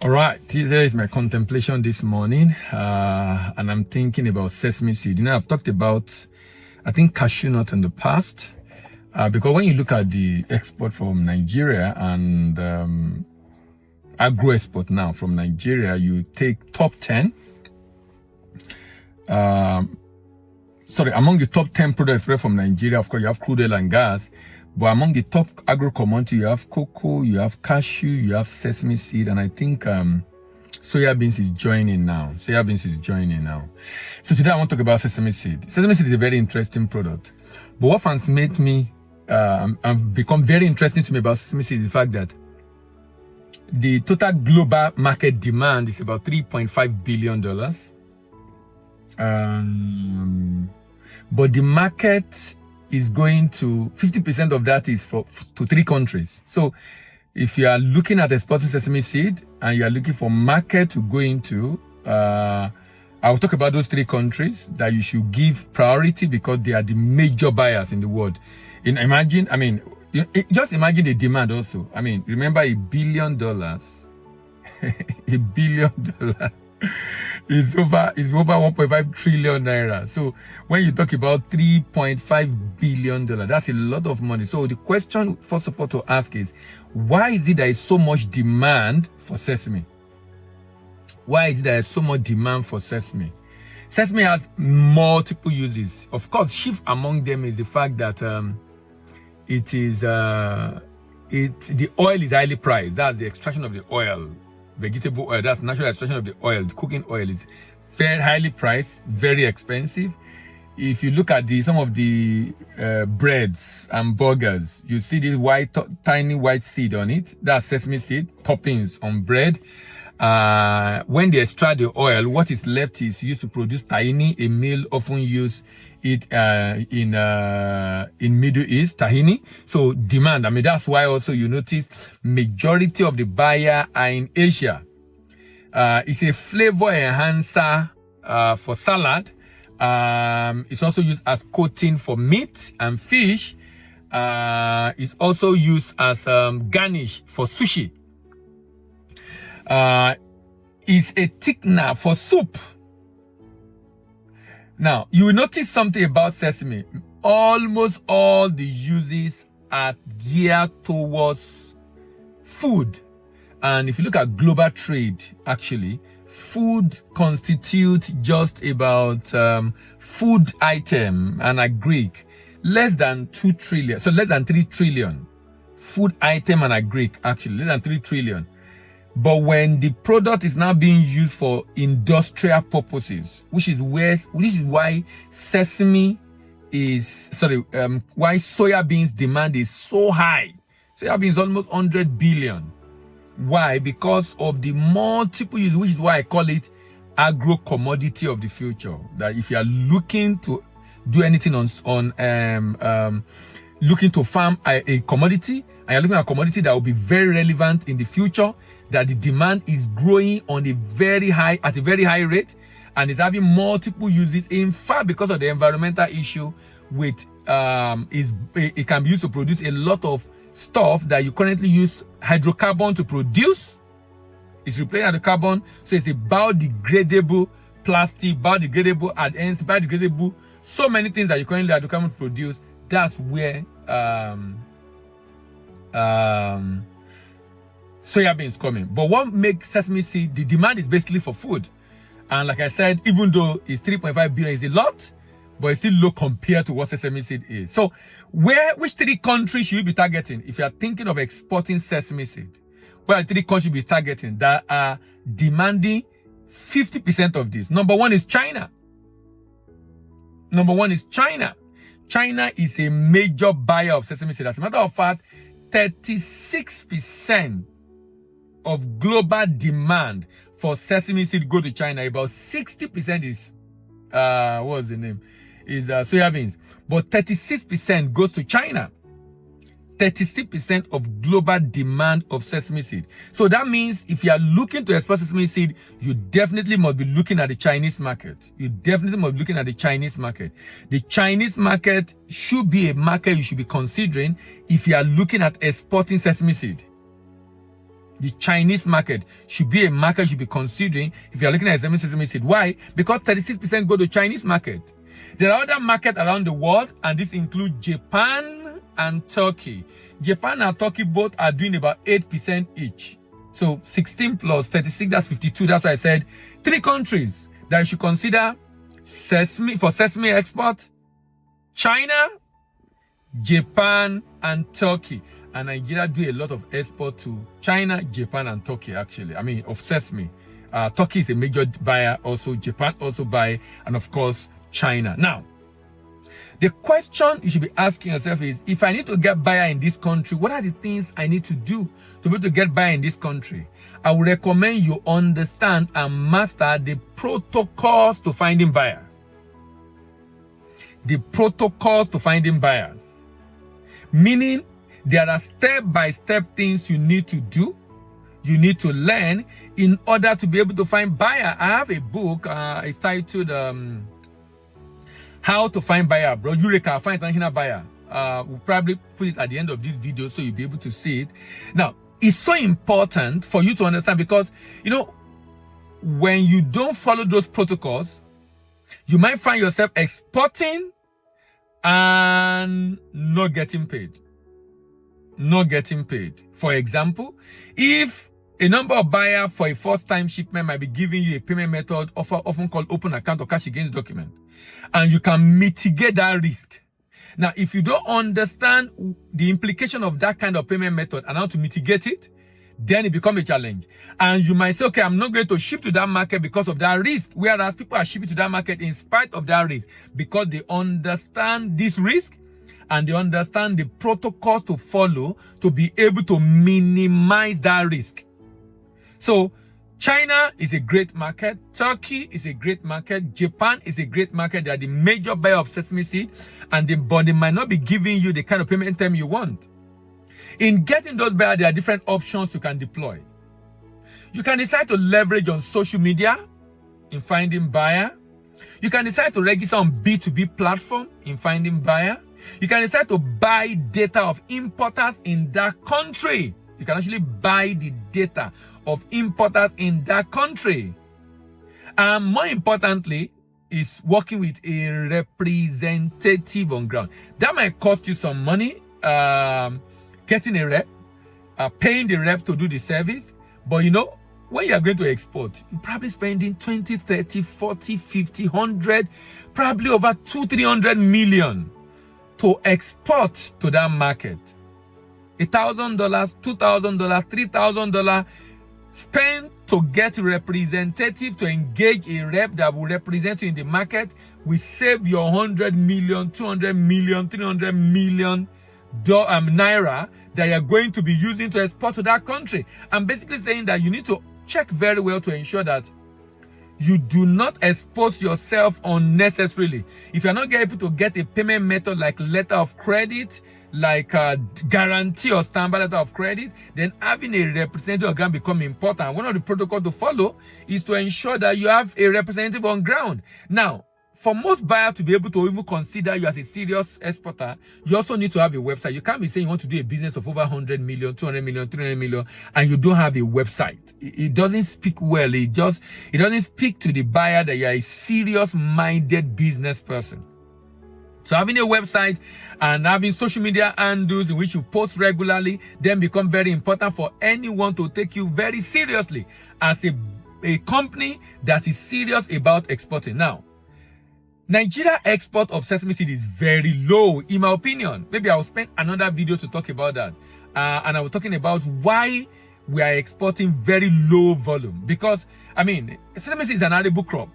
All right, here is my contemplation this morning, and I'm thinking about sesame seed. You know, I've talked about, I think, cashew nut in the past, because when you look at the export from Nigeria and agro export now from Nigeria, you take top 10. Among the top 10 products from Nigeria, of course, you have crude oil and gas. But among the top agro commodity, you have cocoa, you have cashew, you have sesame seed, and I think soya beans is joining now. So today I want to talk about sesame seed. Sesame seed is a very interesting product. But what has made me become very interesting to me about sesame seed is the fact that the total global market demand is about $3.5 billion. But the market is going to 50% of that is to 3 countries. So if you are looking at exporting sesame seed and you are looking for market to go into, I'll talk about those 3 countries that you should give priority because they are the major buyers in the world. Just imagine the demand also. Remember $1 billion. $1 billion is over 1.5 trillion naira. So when you talk about $3.5 billion, that's a lot of money. So the question first of all to ask is, why is it there is so much demand for sesame? Why is it there is so much demand for sesame? Sesame has multiple uses. Of course, chief among them is the fact that the oil is highly priced. That's the extraction of the oil. Vegetable oil, that's natural extraction of the oil. The cooking oil is very highly priced, very expensive. If you look at some of the breads and burgers, you see this tiny white seed on it. That's sesame seed toppings on bread. When they extract the oil, what is left is used to produce tahini, a meal often used in Middle East, tahini. So demand, that's why also you notice majority of the buyer are in Asia. It's a flavor enhancer for salad. It's also used as coating for meat and fish. It's also used as garnish for sushi. It's a thickener for soup. Now, you will notice something about sesame. Almost all the uses are geared towards food. And if you look at global trade, actually, food constitutes just about food item and agri less than 2 trillion. So less than 3 trillion. Food item and agri, actually, less than 3 trillion. But when the product is now being used for industrial purposes, which is why why soya beans demand is so high. Soya beans almost 100 billion. Why? Because of the multiple use, which is why I call it agro commodity of the future. That if you are looking to do anything looking to farm a commodity, and you're looking at a commodity that will be very relevant in the future, that the demand is growing at a very high rate, and is having multiple uses. In fact, because of the environmental issue, it can be used to produce a lot of stuff that you currently use hydrocarbon to produce. It's replacing the carbon, so it's a biodegradable plastic, biodegradable adhesives, biodegradable, so many things that you currently hydrocarbon to produce. That's where soya beans coming. But what makes sesame seed, the demand is basically for food. And like I said, even though it's 3.5 billion is a lot, but it's still low compared to what sesame seed is. So which 3 countries should you be targeting if you are thinking of exporting sesame seed? Where are 3 countries you be targeting that are demanding 50% of this? Number 1 is China. China is a major buyer of sesame seed. As a matter of fact, 36% of global demand for sesame seed go to China. About 60% is soya beans, but 36% goes to China. 36% of global demand of sesame seed. So that means if you are looking to export sesame seed, you definitely must be looking at the Chinese market. The Chinese market should be a market you should be considering if you are looking at exporting sesame seed. The Chinese market should be a market you should be considering if you're looking at sesame seed. Why? Because 36% go to Chinese market. There are other markets around the world, and this includes Japan and Turkey. Japan and Turkey both are doing about 8% each. So 16 plus 36, that's 52. That's why I said 3 countries that you should consider sesame export: China, Japan, and Turkey. And Nigeria do a lot of export to China, Japan, and Turkey, actually. I mean, of sesame. Turkey is a major buyer also. Japan also buy, and of course, China. Now, the question you should be asking yourself is, if I need to get buyer in this country, what are the things I need to do to be able to get buyer in this country? I would recommend you understand and master the protocols to finding buyers. The protocols to finding buyers. Meaning, there are step-by-step things you need to do, you need to learn in order to be able to find buyer. I have a book, it's titled How to Find Buyer, bro. Eureka, Find International Buyer. We'll probably put it at the end of this video so you'll be able to see it. Now, it's so important for you to understand because, you know, when you don't follow those protocols, you might find yourself exporting and not getting paid. Not getting paid. For example, if a number of buyers for a first-time shipment might be giving you a payment method often called open account or cash against document, and you can mitigate that risk. Now, if you don't understand the implication of that kind of payment method and how to mitigate it, then it becomes a challenge. And you might say, okay, I'm not going to ship to that market because of that risk. Whereas people are shipping to that market in spite of that risk because they understand this risk and they understand the protocols to follow to be able to minimize that risk. So China is a great market. Turkey is a great market. Japan is a great market. They are the major buyer of sesame seed, but they might not be giving you the kind of payment term you want. In getting those buyers, there are different options you can deploy. You can decide to leverage on social media in finding buyer. You can decide to register on B2B platform in finding buyer. You can decide to buy data of importers in that country. You can actually buy the data of importers in that country. And more importantly, is working with a representative on ground. That might cost you some money, getting a rep, paying the rep to do the service. But you know, when you are going to export, you're probably spending 20, 30, 40, 50, 100, probably over 200-300 million to export to that market. $1,000, $2,000, $3,000 spent to get a representative to engage a rep that will represent you in the market will save your 100 million, 200 million, 300 million naira that you're going to be using to export to that country. I'm basically saying that you need to check very well to ensure that you do not expose yourself unnecessarily. If you're not able to get a payment method like letter of credit, like a guarantee or standby letter of credit, then having a representative on ground becomes important. One of the protocols to follow is to ensure that you have a representative on ground. Now, for most buyers to be able to even consider you as a serious exporter, you also need to have a website. You can't be saying you want to do a business of over 100 million, 200 million, 300 million, and you don't have a website. It doesn't speak well. It doesn't speak to the buyer that you're a serious-minded business person. So having a website and having social media handles in which you post regularly then become very important for anyone to take you very seriously as a company that is serious about exporting. Now, Nigeria export of sesame seed is very low, in my opinion. Maybe I'll spend another video to talk about that. And I was talking about why we are exporting very low volume. Because, I mean, sesame seed is an arable crop.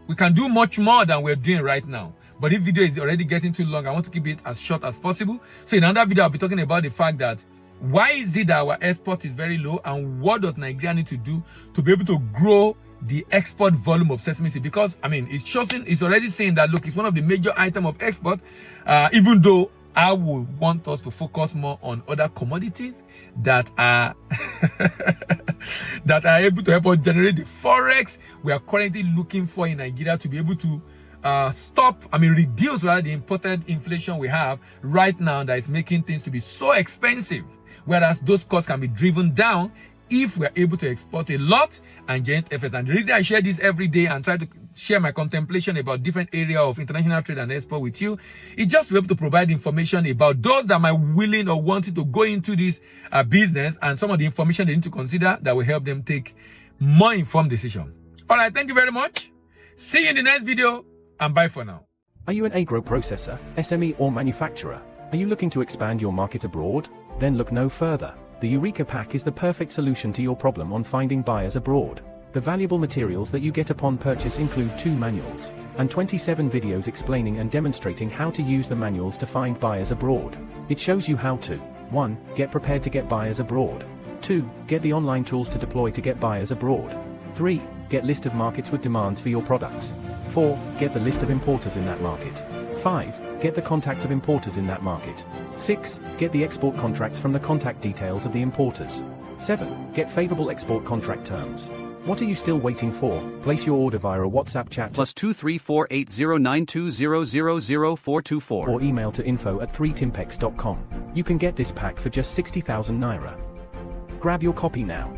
We can do much more than we're doing right now. But this video is already getting too long. I want to keep it as short as possible. So in another video, I'll be talking about the fact that why is it that our export is very low and what does Nigeria need to do to be able to grow the export volume of sesame seed? Because, I mean, it's already saying that, look, it's one of the major items of export, even though I would want us to focus more on other commodities that are that are able to help us generate the forex we are currently looking for in Nigeria to be able to reduce rather the imported inflation we have right now that is making things to be so expensive, whereas those costs can be driven down if we are able to export a lot and generate FS. And the reason I share this every day and try to share my contemplation about different area of international trade and export with you, is just to be able to provide information about those that might willing or wanting to go into this business, and some of the information they need to consider that will help them take more informed decision. All right, thank you very much. See you in the next video, and bye for now. Are you an agro-processor, SME or manufacturer? Are you looking to expand your market abroad? Then look no further. The Eureka Pack is the perfect solution to your problem on finding buyers abroad. The valuable materials that you get upon purchase include 2 manuals and 27 videos explaining and demonstrating how to use the manuals to find buyers abroad. It shows you how to 1. Get prepared to get buyers abroad. 2. Get the online tools to deploy to get buyers abroad. 3. Get list of markets with demands for your products. 4. Get the list of importers in that market. 5. Get the contacts of importers in that market. 6. Get the export contracts from the contact details of the importers. 7. Get favorable export contract terms. What are you still waiting for? Place your order via a WhatsApp chat +2348092000424 or email to info@3timpex.com. You can get this pack for just 60,000 naira. Grab your copy now.